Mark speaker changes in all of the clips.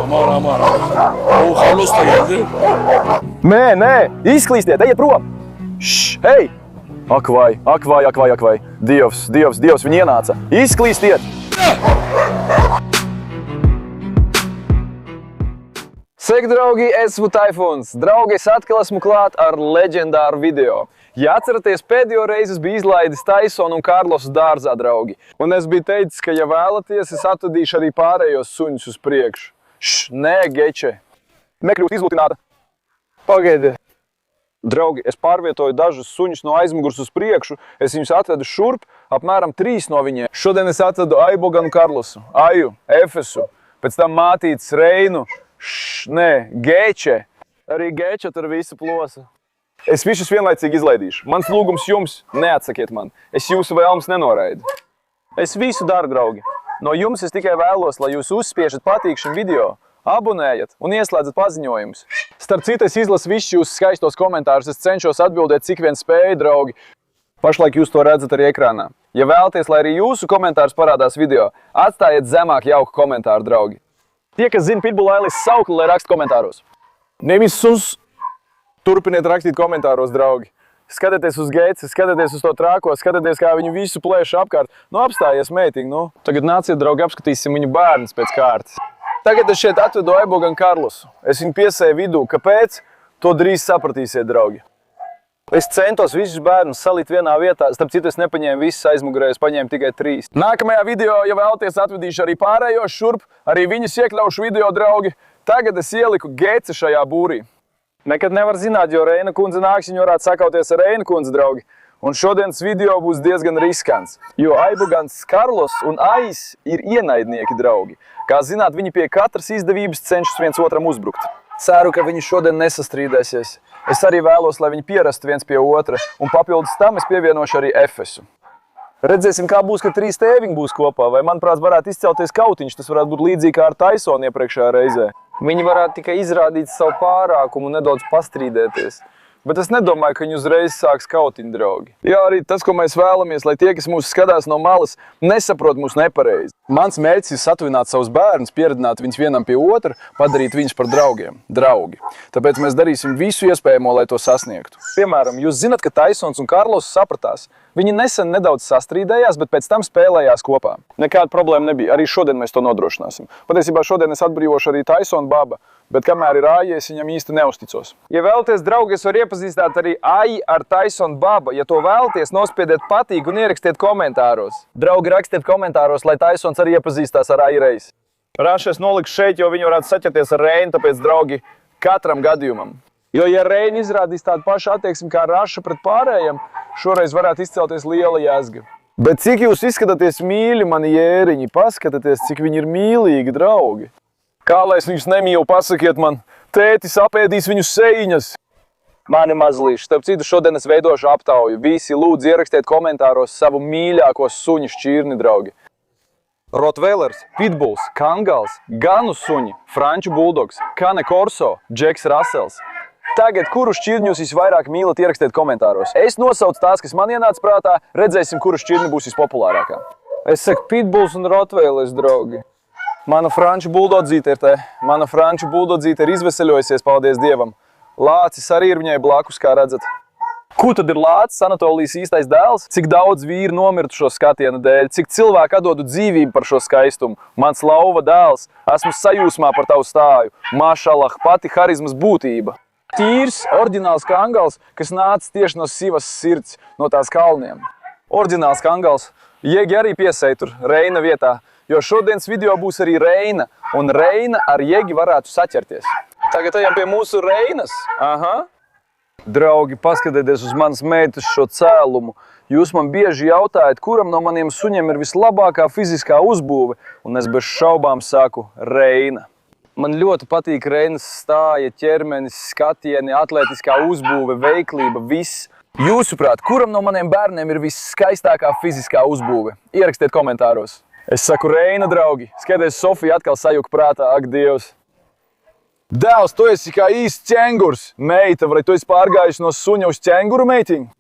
Speaker 1: Amor. Halus tagad.
Speaker 2: Nē, izklīstiet, ejiet prom! Šš, hei! Ak vai. Dievs, viņi ienāca. Izklīstiet! Sveiki, draugi, esmu Taifuns. Draugi, es atkal esmu klāt ar leģendāru video. Ja atceraties, pēdējo reizi es biju izlaidis Taisonu un Karlosu dārzā, draugi. Un es biju teicis, ka ja vēlaties, es atvedīšu arī pārējos suņus uz priekšu. Šš, nē, Geče. Nekļūt izlutināta. Pagaidiet. Draugi, es pārvietoju dažus suņus no aizmugurs uz priekšu. Es viņus atvedu šurp, apmēram 3 no viņiem. Šodien es atvedu Aiboganu Karlosu, Aju, Efesu, pēc tam mātītes Reinu. Geče. Arī Geče tur visu plosa. Es visus vienlaicīgi izlaidīšu. Mans lūgums jums, neatsakiet man. Es jūsu vēlmes nenoraidu. Es visu daru, draugi. No jums es tikai vēlos, lai jūs uzspiežat patīk šim video, abonējat un ieslēdzat paziņojumus. Starp citu, es izlasu visus jūsu skaistos komentārus. Es cenšos atbildēt, cik vien spēju, draugi. Pašlaik jūs to redzat arī ekrānā. Ja vēlaties, lai arī jūsu komentārus parādās video, atstājiet zemāk jauku komentāru, draugi. Tie, kas zina Pitbull Ailis saukli, lai raksta komentāros. Nevis uz... Turpiniet rakstīt komentāros, draugi. Skatieties uz Geici, skatieties uz to trāko, skatieties, kā viņu visu plēšu apkārt. Apstājies, meitiņ, Tagad nāciet, draugi, apskatīsim viņu bērnus pēc kārtas. Tagad es šeit atvedu Aiboganu Karlosu. Es viņu piesēju vidū. Kāpēc? To drīz sapratīsiet, draugi. Es centos visus bērnus salikt vienā vietā. Starp citu, es nepaņēmu visus aizmugurē, es paņēmu tikai 3. Nākamajā video, ja vēlaties, atvedīšu arī pārējos šurp. Arī viņus iekļaušu video, draugi. Tagad es ieliku Geici šajā būrī. Nekad nevar zināt, jo Reina kundze nāks, viņa varētu sakauties ar Reina kundzi, draugi. Un šodienas video būs diezgan riskants, jo Aibogans Karlos un Ais ir ienaidnieki, draugi. Kā zināt, viņi pie katras izdevības cenšas viens otram uzbrukt. Ceru, ka viņi šodien nesastrīdēsies. Es arī vēlos, lai viņi pierastu viens pie otra, un papildus tam es pievienošu arī Efesu. Redzēsim, kā būs, ka 3 tēviņi būs kopā, vai, manuprāt, varētu izcelties kautiņš, tas varētu būt līdzīgi kā ar Taisonu iepriekšējā reizē. Viņi varētu tikai izrādīt savu pārākumu un nedaudz pastrīdēties. Bet es nedomāju, ka viņi uzreiz sāks kautiņu, draugi. Jā, arī tas, ko mēs vēlamies, lai tie, kas mūs skatās no malas, nesaprot mūs nepareizi. Mans mērķis ir satuvināt savus bērnus, pieredināt viņus vienam pie otra, padarīt viņus par draugiem. Draugi. Tāpēc mēs darīsim visu iespējamo, lai to sasniegtu. Piemēram, jūs zinat, ka Taisons un Karlos sapratās. Viņi nesen nedaudz sastrīdējās, bet pēc tam spēlējās kopā. Nekāda problēma nebija. Arī šodien mēs to nodrošināsim. Patiesībā šodien es atbrīvošu arī Taisonu baba, bet kamēr ir Aija, es viņam īsti neusticos. Ja vēlaties, draugi, es varu iepazīstināt arī Aiju ar Taisonu baba. Ja to vēlaties, nospiediet patīk un ierakstiet komentāros. Draugi, rakstiet komentāros, lai Taisons arī iepazīstās ar Aiju reizi. Rašu es noliku šeit, jo viņi varētu saķerties ar Reinu, tāpēc, draugi, katram gadījumam. Jo, ja Reina izrādīs tādu pašu attieksmi kā Raša pret pārējiem, šoreiz varētu izcelties liela jēzga. Bet cik jūs izskatāties mīļi, mani jēriņi, paskatieties, cik viņi ir mīlīgi, draugi. Kā lai es viņus nemīlu, pasakiet man, tētis apēdīs viņu sejiņas. Mani mazlīši, starp citu, šodien es veidošu aptauju. Visi lūdzu ierakstiet komentāros savu mīļāko suņu šķirni, draugi. Rottweilers, Pitbulls, Kangals, Ganu suņi, Franču buldogs, Cane Corso, Džeks Rasels. Tagad, kuru šķirni jūs visvairāk mīlat, ierakstiet komentāros. Es nosaucu tās, kas man ienāca prātā, redzēsim, kuru šķirni būs vispopulārākā. Es saku Pitbulls un Rottweilers, draugi. Mana franču buldodzīte ir te. Mana franču buldodzīte ir izveseļojusies, paldies Dievam. Lācis arī ir viņai blakus, kā redzat. Ko tad ir Lācis, Anatolijas īstais dēls? Cik daudz vīri nomirtu šo skatienu dēļ, cik cilvēki atdodu dzīvību par šo skaistumu. Mans lauva dēls, esmu sajūsmā par tavu stāju. Mašalah, pati harizmas būtība. Tīrs, oriģināls Kangals, kas nāca tieši no Sivas sirds, no tās kalniem. Oriģināls Kangals. Jēgi arī piesēja tur Reina vietā, jo šodienas video būs arī Reina, un Reina ar Jēgi varētu saķerties. Tagad ejam pie mūsu Reinas. Aha. Draugi, paskatieties uz manas meitas šo cēlumu. Jūs man bieži jautājat, kuram no maniem suņiem ir vislabākā fiziskā uzbūve, un es bez šaubām saku Reina. Man ļoti patīk Reinas stāja, ķermenis, skatieni, atlētiskā uzbūve, veiklība, viss. Jūsuprāt, kuram no maniem bērniem ir visskaistākā fiziskā uzbūve? Ierakstiet komentāros. Es saku Reina, draugi. Skaties, Sofija atkal sajuka prātā, ak Dievs. Dēls, tu esi kā īsts ķengurs. Meita, vai tu esi pārgājuši no suņa uz ķenguru, meitiņu?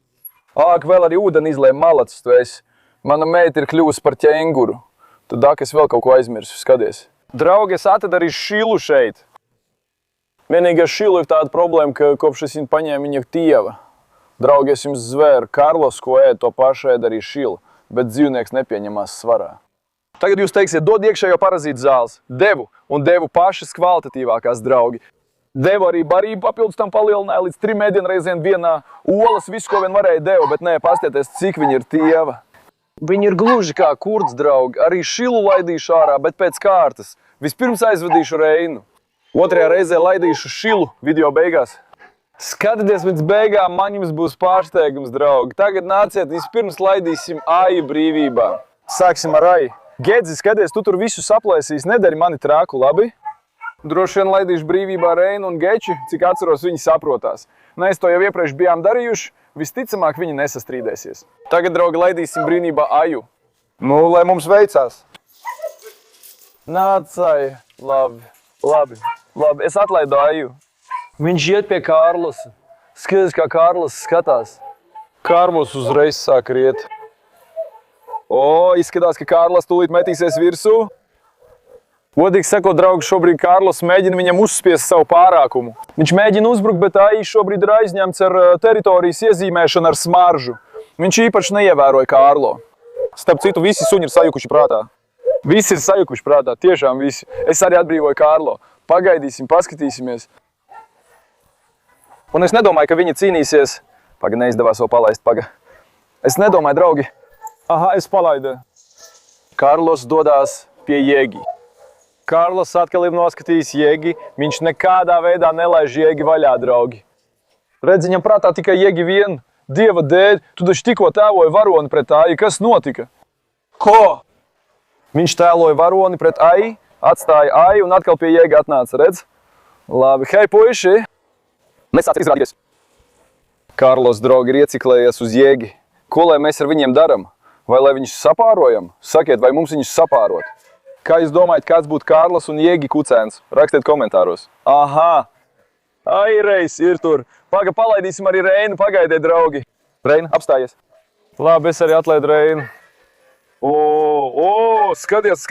Speaker 2: Ak, vēl arī ūdeni izlēja malacis tu esi. Mana meita ir kļuvusi par ķenguru. Tad ak, es vēl kaut ko aizmirsu, skaties. Draugi, es atradu arī šilu šeit. Vienīgi ar šilu ir tāda problēma, ka kopš es viņu paņēmu viņa tieva. Draugi, es jums zvēru, Karlos, ko ēd, to pašu ēd arī šilu, bet dzīvnieks nepieņemās svarā. Tagad jūs teiksiet, dod iekšējo parazītu zāles. Devu, un devu pašas kvalitatīvākās, draugi. Devu arī barību papildus tam palielināja līdz 3 ēdienreizēm vienā. Olas, visu, ko vien varēja devu, bet nē, pastieties, cik viņi ir tieva. Viņi ir gluži kā kurds, draugi. Arī šilu laidīšu ārā, bet pēc kārtas. Vispirms aizvedīšu Reinu. Otrajā reizē laidīšu šilu video beigās. Skatieties līdz beigām, man jums būs pārsteigums, draugi. Tagad nāciet, vispirms laidīsim Aju brīvībā. Sāksim ar Aju. Gedzi, skaties, tu tur visu saplēsīs, nedari mani trāku, labi? Droši vien laidīšu brīvībā Reinu un Geču, cik atceros, viņi saprotās. Mēs to jau iepriekš bijām darījuši, visticamāk viņi nesastrīdēsies. Tagad, draugi, laidīsim brīvībā Aju. Nu, lai mums veicās. Nāc, Aju. Labi. Es atlaidu Aju. Viņš iet pie Kārlosa. Skaties, kā Kārlos skatās. Kārlos uzreiz sāk riet. O, izskatās, ka Kārlis tūlīt metīsies virsū. Godīgi sakot, draugi, šobrīd Kārlis mēģina viņam uzspiest savu pārākumu. Viņš mēģina uzbrukt, bet Aija šobrīd ir aizņemts ar teritorijas iezīmēšanu ar smaržu. Viņš īpaši neievēroja Kārlo. Starp citu, visi suņi ir sajukuši prātā. Visi ir sajukuši prātā, tiešām visi. Es arī atbrīvoju Kārlo. Pagaidīsim, paskatīsimies. Un es nedomāju, ka viņi cīnīsies. Paga, neizdevās vēl palaist, paga. Es nedomāju, draugi. Aha, es palaidu. Kārlos dodās pie Jēgi. Kārlos atkal ir noskatījis Jēgi. Viņš nekādā veidā nelaiž Jēgi vaļā, draugi. Redz, viņam prātā tikai Jēgi vien. Dieva dēļ, tu taču tikko tēloji varoni pret Aju. Kas notika? Ko? Viņš tēloja varoni pret Aju, atstāja Aju un atkal pie Jēga atnāca, redz? Labi, hei, puiši! Nesāc izrādīties. Kārlos, draugi, ir ieciklējies uz Jēgi. Ko lai mēs ar viņiem daram? Vai lai viņus sapārojam? Sakiet, vai mums viņus sapārot? Kā jūs domājat, kāds būtu Kārlis un Jēgi kucēns? Rakstiet komentāros. Aha! Ai, Reis ir tur. Paga, palaidīsim arī Reinu. Pagaidiet, draugi. Reina, apstājies. Labi, es arī atlaidu Reinu. Skaties.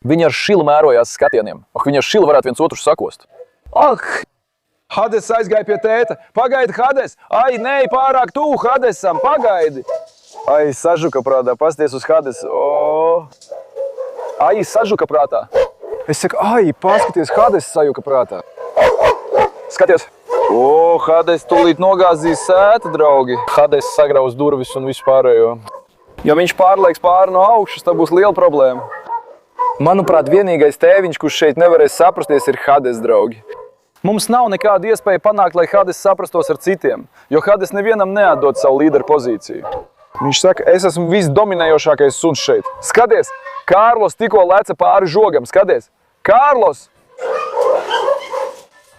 Speaker 2: Viņi ar šilu mērojās skatieniem. Viņi ar šilu varētu viens otru sakost. Hades aizgāja pie tēta. Pagaidi, Hades! Ai, nē, pārāk tuvu Hadesam, pagaidi! Ai, sažuka prātā, pasties uz Hades. Ai, sažuka prātā. Es saku, ai, paskaties, Hades sajuka prātā. Skaties. Hades tūlīt nogāzīs sēta, draugi. Hades sagrauz durvis un visu pārējo. Ja viņš pārlaiks pāri no augšas, tad būs liela problēma. Manuprāt, vienīgais tēviņš, kurš šeit nevarēs saprasties, ir Hades, draugi. Mums nav nekāda iespēja panākt, lai Hades saprastos ar citiem, jo Hades nevienam neatdod savu līderu pozīciju. Viņš saka, es esmu visdominējošākais suns šeit. Skaties, Kārlos tikko leca pāri žogam, skaties. Kārlos!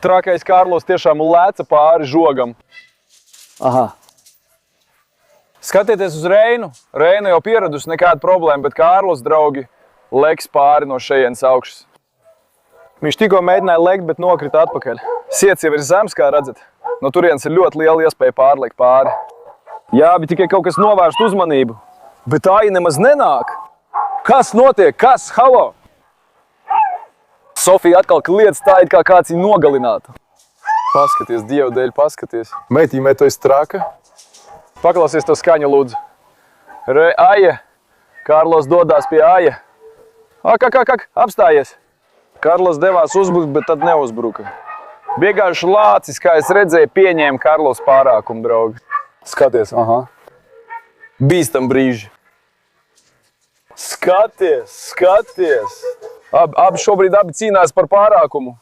Speaker 2: Trakais Kārlos tiešām leca pāri žogam. Aha. Skatieties uz Reinu. Reina jau pieradusi, nekāda problēma, bet Kārlos, draugi, leks pāri no šejienes augšas. Viņš tikko mēģināja lekt, bet nokrita atpakaļ. Siets jau ir zems, kā redzat. No turienes ir ļoti liela iespēja pārlikt pāri. Jā, bet tikai kaut kas novērst uzmanību. Bet Aija nemaz nenāk. Kas notiek? Kas? Halo? Sofija atkal kliedz tā, it kā kāds viņu nogalinātu. Paskaties, Dieva dēļ, paskaties. Meitīmē, tu esi traka? Paklausies to skaņu, lūdzu. Aija. Kārlos dodās pie Aija. Apstājies. Kārlos devās uzbrukt, bet tad neuzbruka. Vienkārši lācis, kā es redzēju, pieņēma Kārlos pārākumu, draugi. Skaties, aha. Bīstam brīži. Skaties. Abi šobrīd cīnās par pārākumu.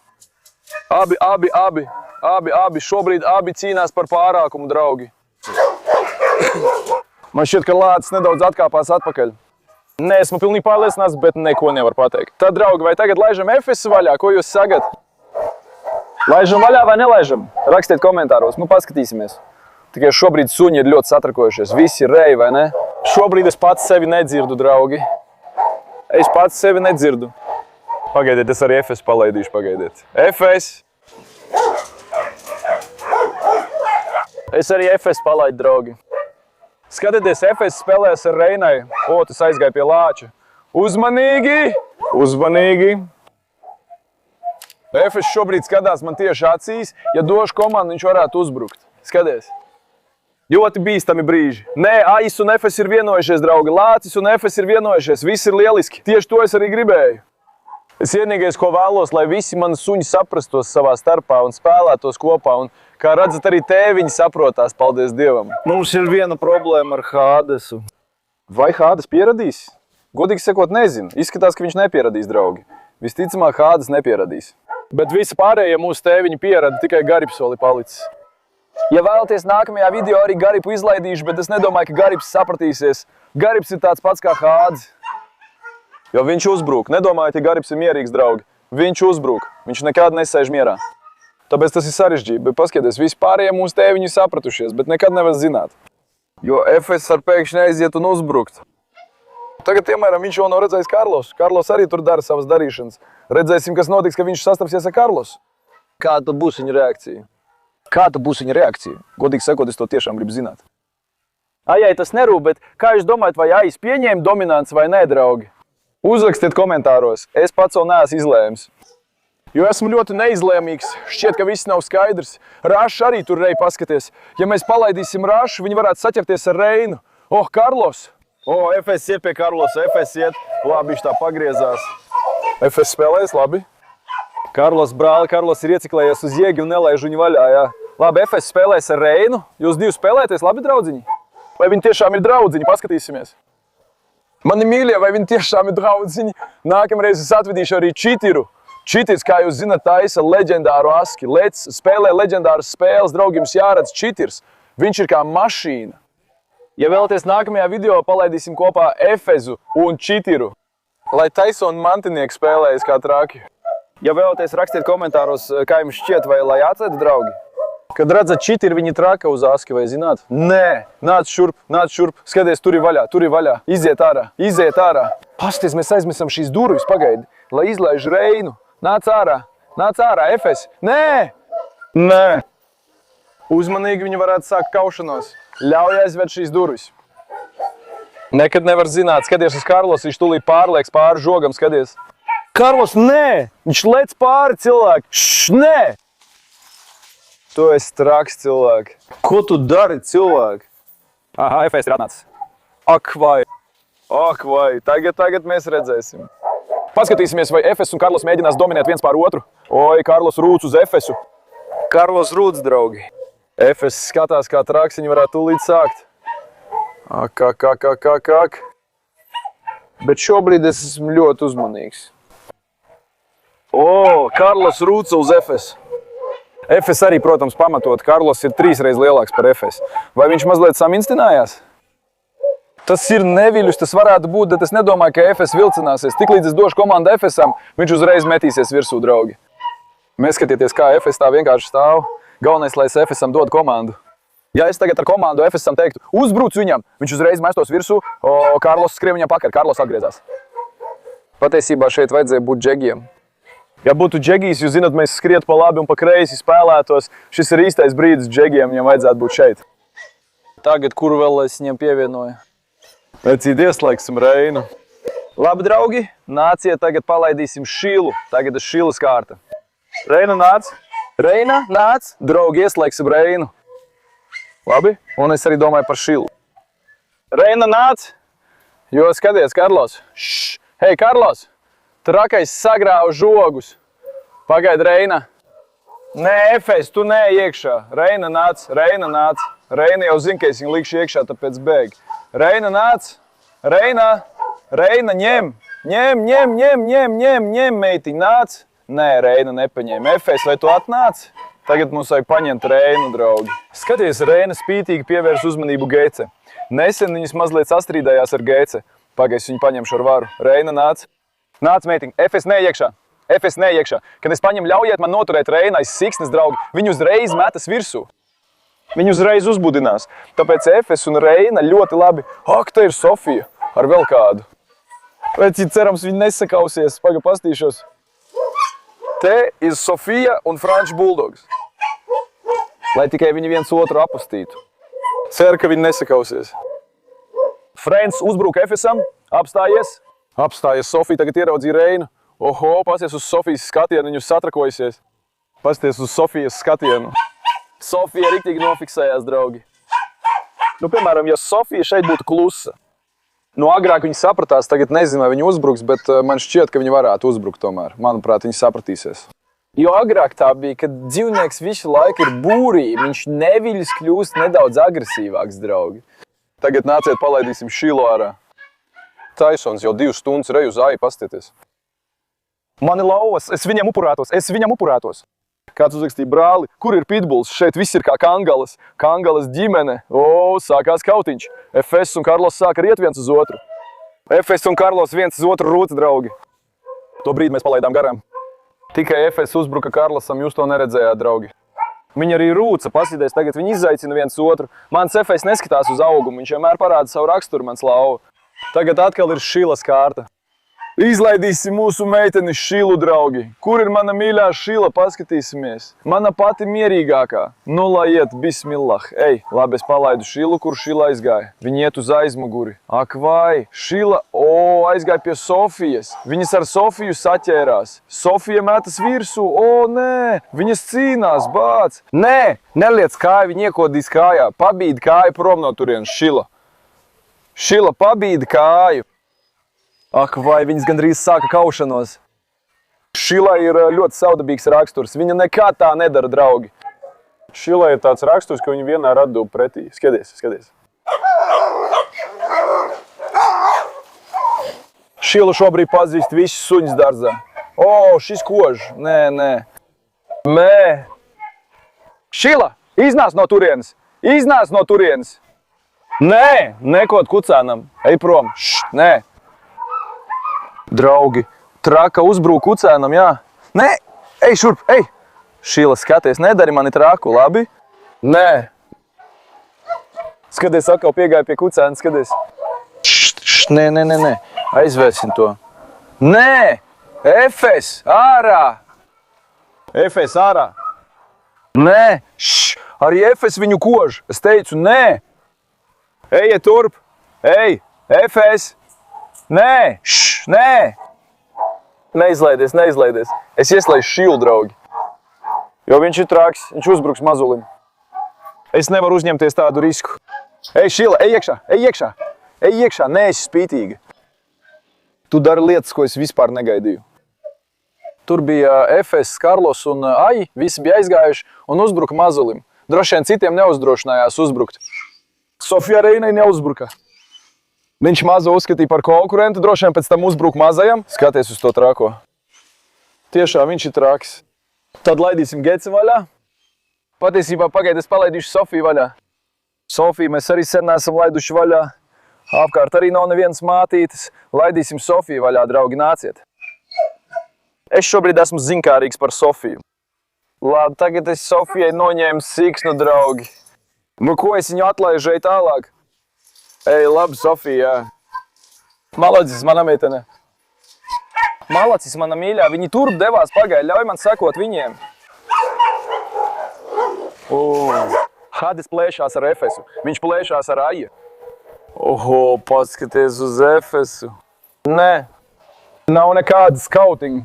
Speaker 2: Abi šobrīd cīnās par pārākumu, draugi. Man šķiet, ka lācis nedaudz atkāpās atpakaļ. Nē, esmu pilnīgi pārliecināts, bet neko nevar pateikt. Tad, draugi, vai tagad laižam Efesu vaļā? Ko jūs sagat? Laižam vaļā vai nelaižam? Rakstiet komentāros, paskatīsimies. Tikai šobrīd suņi ir ļoti satrakojušies. Visi ir reji, vai ne? Šobrīd es pats sevi nedzirdu, draugi. Es pats sevi nedzirdu. Pagaidiet, es arī Efesu palaidīšu, pagaidiet. Efes! Es arī Efesu palaidu, draugi. Skatieties, Efes spēlēs ar Reinai. O, tas aizgāja pie lāča. Uzmanīgi! Uzmanīgi! Efes šobrīd skatās man tieši acīs. Ja došu komandu, viņš varētu uzbrukt. Skaties! Ļoti bīstami brīži. Nē, Ais un Efes ir vienojušies, draugi. Lācis un Efes ir vienojušies. Viss ir lieliski. Tieši to es arī gribēju. Es vienīgais, ko vēlos, lai visi mani suņi saprastos savā starpā un spēlētos kopā. Un, kā redzat, arī tēviņi saprotās, paldies Dievam. Mums ir viena problēma ar Hādesu. Vai Hādes pieradīs? Godīgi sakot, nezinu. Izskatās, ka viņš nepieradīs, draugi. Visticamāk, Hādes nepieradīs. Bet visi pārējie mūsu tēviņi pierada, tikai Garibsoli palicis. Ja vēlaties nākamajā video arī Garibu izlaidīšu, bet es nedomāju, ka Garibs sapratīsies. Garibs ir tāds pats kā Hādes. Jo viņš uzbrūk. Nedomājiet, ja Garibs ir mierīgs, draugi. Viņš uzbrūk. Viņš nekad nesēž mierā. Tāpēc tas ir sarežģīti. Bet paskatieties, visi pārējie mūsu tēviņi ir sapratušies, bet nekad nevar zināt. Jo Efes ar pēkšņi aiziet un uzbrukt. Tagad, piemēram, viņš jau nav redzējis Karlos. Karlos arī tur dara savas darīšanas. Redzēsim, kas notiks, ka viņš sastapsies ar Karlosu. Kāda būs viņa reakcija? Kāda būs viņa reakcija? Godīgi sakot, es to tiešām gribu zināt. Ajai tas nerūp, bet kā jūs domājat, vai Ais pieņēma dominants vai nē, draugi? Uzrakstiet komentāros. Es pats vēl neesmu izlēmis. Jo esmu ļoti neizlēmīgs. Šķiet, ka viss nav skaidrs. Rašs arī tur Rei paskaties. Ja mēs palaidīsim Rašu, viņi varētu saķerties ar Reinu. Oh, Karlos! O, Efes iet pie Karlosa. Efes iet. Labi, viņš tā pagriezās. Efes spēlēs, labi. Karlos, brāli, Karlos ir ieciklējies uz jēgi un nelaiž viņu vaļā, jā. Labi, Efes spēlēs ar Reinu. Jūs divi spēlēties, labi, draudziņi? Vai viņi tiešām ir draudziņi? Paskatīsimies. Mani mīļie, vai viņi tiešām ir draudziņi? Nākamreiz es atvedīšu arī Čitiru. Čitirs, kā jūs zināt, taisa leģendāru aski. Spēlē leģendāras spēles, draugiem jāredz Čitirs. Viņš ir kā mašīna. Ja vēlaties nākamajā video, palaidīsim kopā Efezu un Čitiru. Lai Taisona mantinieki spēlējas kā traki. Ja vēlaties, rakstiet komentāros, kā jums šķiet, vai lai atcēt, draugi. Kad redzat Čitiru, viņi traka uz aski, vai zināt? Nē, nāc šurp. Skaties, tur ir vaļā. Iziet ārā. Pasties, mēs aizmesam šīs durvis, pagaidi, lai izlaiž Reinu. Nāc ārā, Efes. Nē! Uzmanīgi viņi varētu sākt kaušanos. Ļauj aizvērt šīs durvis. Nekad nevar zināt. Skaties uz Karlos, viņš tūlīt pārlieks pāri žogam, skaties. Karlos, nē! Viņš lec pāri cilvēki. Nē! Tu esi traks cilvēki. Ko tu dari, cilvēki? Aha, Efes ir atnācis. Ak vai. Tagad mēs redzēsim. Paskatīsimies, vai Efes un Karlos mēģinās dominēt viens pār otru. Oi, Karlos rūc uz Efesu. Karlos rūc, draugi. Efes skatās, kā traks viņi varētu tūlīt sākt. Ak. Bet šobrīd es esmu ļoti uzmanīgs. O, Karlos rūca uz Efesu. Efes arī, protams, pamatot. Karlos ir 3 reizes lielāks par Efes. Vai viņš mazliet saminstinājās? Tas ir neviļus, tas varētu būt, bet es nedomāju, ka Efes vilcināsies. Tiklīdz es došu komandu Efesam, viņš uzreiz metīsies virsū, draugi. Mēs skatieties, kā Efes tā vienkārši stāv. Galvenais, lai es Efesam dodu komandu. Ja es tagad ar komandu Efesam teiktu, uzbruc viņam, viņš uzreiz mestos virsū, Karlos skrien viņam pakaļ, Karlos atgriezās. Patiesībā šeit vajadzēja būt džegiem. Ja būtu džegijs, jūs zināt, mēs skrietu pa labi un pa kreisi spēlētos. Šis ir īstais brīdis džegiem, viņam vajadzētu būt šeit. Tagad, kuru vēl es viņam pievienoju? Vecīt ieslēgsim Reinu. Labi, draugi, nāciet, tagad palaidīsim Šilu. Tagad ir Šilas kārta. Reina, nāc. Reina, nāc. Draugi, ieslēgsim Reinu. Labi, un es arī domāju par Šilu. Reina, nāc. Jo skaties, Karlos. Hei, Karlos. Trakais sagrāva žogus. Pagaid, Reina. Nē, Efes, tu nē iekšā. Reina nāc. Reina jau zina, ka es viņu likšu iekšā, tāpēc bēg. Reina nāc. Reina, ņem, meitiņ, nāc. Nē, Reina nepaņēma. Efes, vai tu atnāc? Tagad mums vajag paņemt Reinu, draugi. Skaties, Reina spītīgi pievērs uzmanību Gece. Nesen viņas mazliet sastrīdējās ar Gece. Pagais viņu paņemšu ar varu. Reina nāc. Nāc, meitiņ, Efes neiekšā. Kad es paņemu, ļaujiet man noturēt Reinu aiz siksnes, draugi. Viņu uzreiz metas virsū. Viņu uzreiz uzbudinās. Tāpēc Efes un Reina ļoti labi. Ak, te ir Sofija ar vēl kādu. Veci, cerams, viņi nesakausies. Paga pastīšos. Te ir Sofija un Frančs Buldogs. Lai tikai viņi viens otru apustītu. Ceru, ka viņi nesakausies. Frens uzbruk Efesam, apstājies. Apstājies, Sofija tagad ieraudzīja Reinu. Oho, pasies uz Sofijas skatienu, viņu satrakojusies. Pasties uz Sofijas skatienu. Sofija riktīgi nofiksējās, draugi. Nu, piemēram, ja Sofija šeit būtu klusa. Nu, agrāk viņi sapratās, tagad nezinu, vai viņi uzbruks, bet man šķiet, ka viņi varētu uzbrukt tomēr. Manuprāt, viņi sapratīsies. Jo agrāk tā bija, kad dzīvnieks visu laiku ir būrī, viņš neviļas kļūst nedaudz agresīvāks, draugi. Tagad nāciet, palaidīsim Šilu ārā. Taisons jau 2 stundas reju uz Aju pastieties. Mani lauvas, es viņam upurētos. Kāds uzrakstīja, brāli, kur ir pitbulls? Šeit viss ir kā Kangalas. Kangalas ģimene. O, sākās kautiņš. Efes un Karlos sāka riet viens uz otru. Efes un Karlos viens uz otru rūta, draugi. To brīdi mēs palaidām garām. Tikai Efes uzbruka Karlosam, jūs to neredzējāt, draugi. Viņi arī rūca, pasīdēs, tagad viņi izaicina viens otru. Mans Efes neskatās uz augumu, viņš vienmēr parāda savu raksturu, mans lauva. Tagad atkal ir Šilas kārta. Izlaidīsim mūsu meiteni Šilu, draugi. Kur ir mana mīļā Šila? Paskatīsimies. Mana pati mierīgākā. Nu, lai iet, bismillah. Ej, labi, es palaidu Šilu, kur Šila aizgāja. Viņi iet uz aizmuguri. Ak, vai, Šila, aizgāja pie Sofijas. Viņas ar Sofiju saķērās. Sofija metas virsū. Nē, viņas cīnās, bāc. Nē, neliec kāju, viņi iekodīs kājā. Pabīd kāju prom no turienes, Šila. Šila, pabīd kāju. Ak, vai viņas gandrīz sāka kaušanos. Šilai ir ļoti saudabīgs raksturs. Viņa nekā tā nedara, draugi. Šilai ir tāds raksturs, ka viņa vienmēr atdūp pretī. Skaties. Šilu šobrīd pazīst visus suņus dārzā. Šis kož. Nē. Šila, iznāc no turienes. Nē, nekot kucēnam. Ej prom. Nē. Draugi, traka uzbrūk kucēnam, jā. Nē, ej šurp, ej. Šila, skaties, nedari mani traku, labi? Nē. Skaties, atkal piegāja pie kucēna, skaties. Nē. Aizvērsim to. Nē, Efes, ārā. Nē, arī Efes viņu kož. Es teicu, nē. Ejiet turp. Ej, Efes. Nē. Neizlaidies. Es ieslaidu Šilu, draugi. Jo viņš ir traks, viņš uzbruks mazulim. Es nevaru uzņemties tādu risku. Ej, Šila, ej iekšā. Nē, esi spītīga. Tu dari lietas, ko es vispār negaidīju. Tur bija Efes, Karlos un Aji, visi bija aizgājuši un uzbruka mazulim. Droši vien citiem neuzdrošinājās uzbrukt. Sofija Reinai neuzbruka. Viņš mazo uzskatīja par konkurentu, droši vien pēc tam uzbruk mazajam. Skaties uz to trako. Tiešām viņš ir traks. Tad laidīsim Geci vaļā. Patiesībā pagaid, es palaidīšu Sofiju vaļā. Sofiju mēs arī sen neesam laiduši vaļā. Apkārt arī nav nevienas mātītes. Laidīsim Sofiju vaļā, draugi, nāciet. Es šobrīd esmu zinkārīgs par Sofiju. Labi, tagad es Sofijai noņēmu siksnu, draugi. Nu, ko es viņu atlaižu ej tālāk? Ej, labi, Sofija, jā. Malacis, mana meitene. Malacis, mana mīļā, viņi turp devās pagaļ, ļauj man sekot viņiem. Hadis plēšās ar Efesu, viņš plēšās ar Aju. Paskaties uz Efesu. Nē, nav nekāda skautiņa.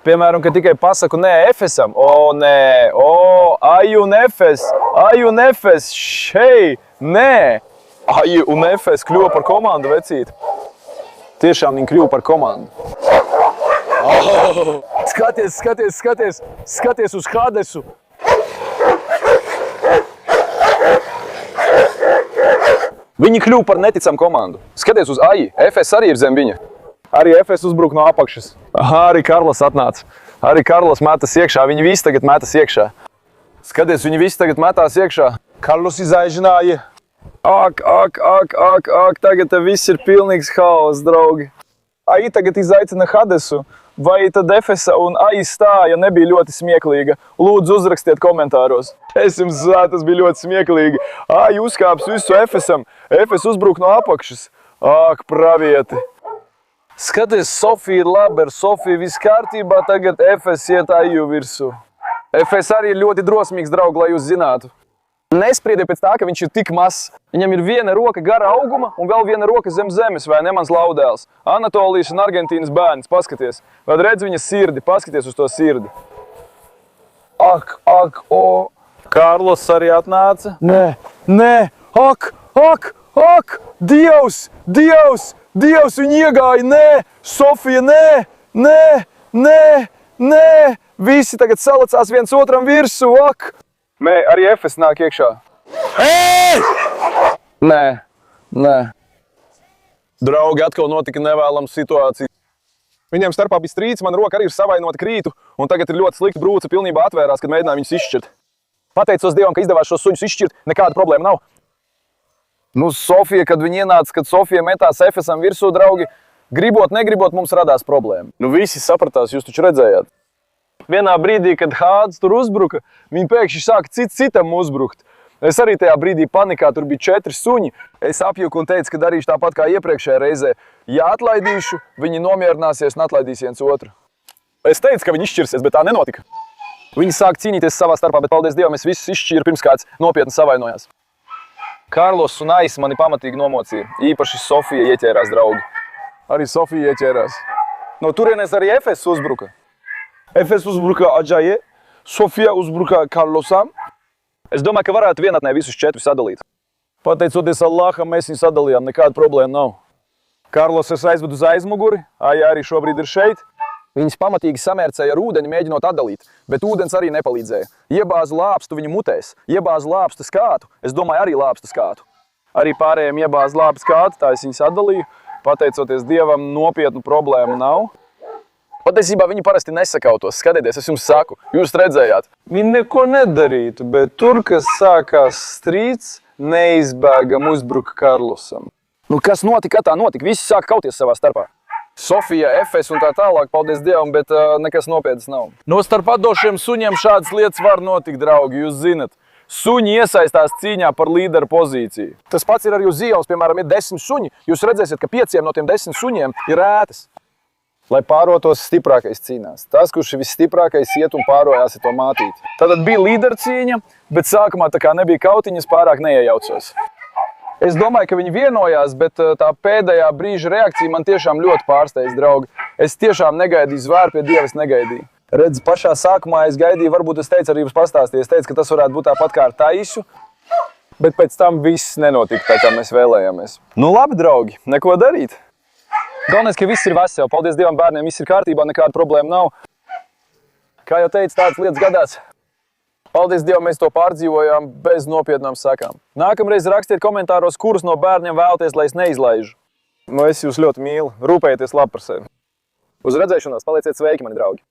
Speaker 2: Piemēram, ka tikai pasaku nē Efesam. Nē, Aju un Efes, šei, nē. Aju un Efes kļuva par komandu, vecīt. Tiešām viņi kļuva par komandu. Skaties uz Hadesu. Viņi kļuva par neticam komandu. Skaties uz Aju, Efes arī ir zem viņa. Arī Efes uzbruk no apakšas. Arī Karlos atnāca. Arī Karlos metas iekšā, viņi visi tagad metas iekšā. Skaties, viņi visi tagad metās iekšā. Karlos izaicināja. Ak, tagad te viss ir pilnīgs haoss, draugi. Aji tagad izaicina Hadesu, vai tad Efesa un Aji stāja nebija ļoti smieklīga? Lūdzu, uzrakstiet komentāros. Es jums zāju, tas bija ļoti smieklīgi. Aji uzkāps visu Efesam, Efes uzbruk no apakšas. Ak, pravieti. Skaties, Sofija ir labi, ar Sofiju viss kārtībā, tagad Efes iet Aju virsū. Efes arī ir ļoti drosmīgs, draugi, lai jūs zinātu. Nespriediet pēc tā, ka viņš ir tik mazs. Viņam ir viena roka gara auguma un vēl viena roka zem zemes, vai ne mans laudēls? Anatolijas un Argentīnas bērns, paskaties. Vai redz viņa sirdi, paskaties uz to sirdi. Ak, o. Kārlos arī atnāca. Nē, ak, Dievs, viņi iegāja, nē, Sofija, nē, visi tagad salacās viens otram virsū, ak. Mē, arī Efes nāk iekšā. Nē. Draugi, atkal notika nevēlama situācija. Viņiem starpā bija strīds, man roka arī ir savainota krītu, un tagad ir ļoti slikti brūce pilnībā atvērās, kad mēģināju viņus izšķirt. Pateicos Dievam, ka izdevās šos suņus izšķirt, nekāda problēma nav. Nu, Sofija, kad viņi ienāca, kad Sofija metās Efesam virsū, draugi, gribot, negribot, mums radās problēma. Nu, visi sapratās, jūs taču redzējāt. Vienā brīdī, kad Hāds tur uzbruka, viņi pēkšņi sāka citam uzbrukt. Es arī tajā brīdī panikā, tur bija 4 suņi. Es apjuku un teicu, ka darīšu tāpat kā iepriekšējā reizē. Ja atlaidīšu, viņi nomierināsies un atlaidīs viens otru. Es teicu, ka viņi izšķirsies, bet tā nenotika. Viņi sāk cīnīties savā starpā, bet paldies Dievam, es visus izšķīru pirms kāds nopietni savainojās. Kārlos un Ais mani pamatīgi nomocīja. Īpaši Sofija ieķērās, draugi. Arī Sofija ieķērās. No turienes arī Efes uzbruka. Efes uzbruka Adžaje, Sofija uzbruka Kārlosam. Es domāju, ka varētu vienatnē visus 4 sadalīt. Pateicoties Allaham, mēs viņu sadalījām, nekāda problēma nav. Kārlos es aizvedu uz aizmuguri, Aija arī šobrīd ir šeit. Viņas pamatīgi samērcēja ar ūdeni, mēģinot atdalīt, bet ūdens arī nepalīdzēja. Iebāzu lāpstu viņu mutēs, iebāzu lāpstu skātu, es domāju arī lāpstu skātu. Arī pārējiem iebāzu lāpstu skātu, tā es viņas atdalīju. Pateicoties Dievam, nopietnu problēmu nav. Patiesībā viņi parasti nesakautos. Skatieties, es jums saku, jūs redzējāt. Viņi neko nedarītu, bet tur, kas sākās strīds, neizbēgam uzbruka Kārlosam. Nu, kas notika, tā notika. Visi sāka kauties savā starpā. Sofija, Efes un tā tālāk, paldies Dievam, bet nekas nopietnas nav. No starp atdošiem suņiem šādas lietas var notikt, draugi, jūs zinat. Suņi iesaistās cīņā par līderu pozīciju. Tas pats ir arī uz ielas, piemēram, ir 10 suņi. Jūs redzēsiet, ka 5 no tiem 10 suņiem ir ētas. Lai pārotos, stiprākais cīnās. Tas, kurš ir visstiprākais, iet un pārojās ir to mātīti. Tātad bija līderu cīņa, bet sākumā tā kā nebija kautiņas, pārāk neiejaucos. Es domāju, ka viņi vienojās, bet tā pēdējā brīža reakcija man tiešām ļoti pārsteidz, draugi. Es tiešām negaidīju zvēru, pie Dieva es negaidīju. Redz, pašā sākumā es gaidīju, varbūt es teicu arī jums pastāstīju, es teicu, ka tas varētu būt tāpat kā ar Taisu, bet pēc tam viss nenotika tā, kā mēs vēlējāmies. Nu labi, draugi, neko darīt. Galvenais, ka viss ir veseli, paldies Dievam, bērniem, viss ir kārtībā, nekāda problēma nav. Kā jau teicu, tādas lietas gadās. Paldies Dievam, mēs to pārdzīvojām bez nopietnām sekām. Nākamreiz rakstiet komentāros, kurus no bērniem vēlaties, lai es neizlaižu. Nu, es jūs ļoti mīlu. Rūpējieties labi par sevi. Uz redzēšanos, palieciet sveiki, mani draugi!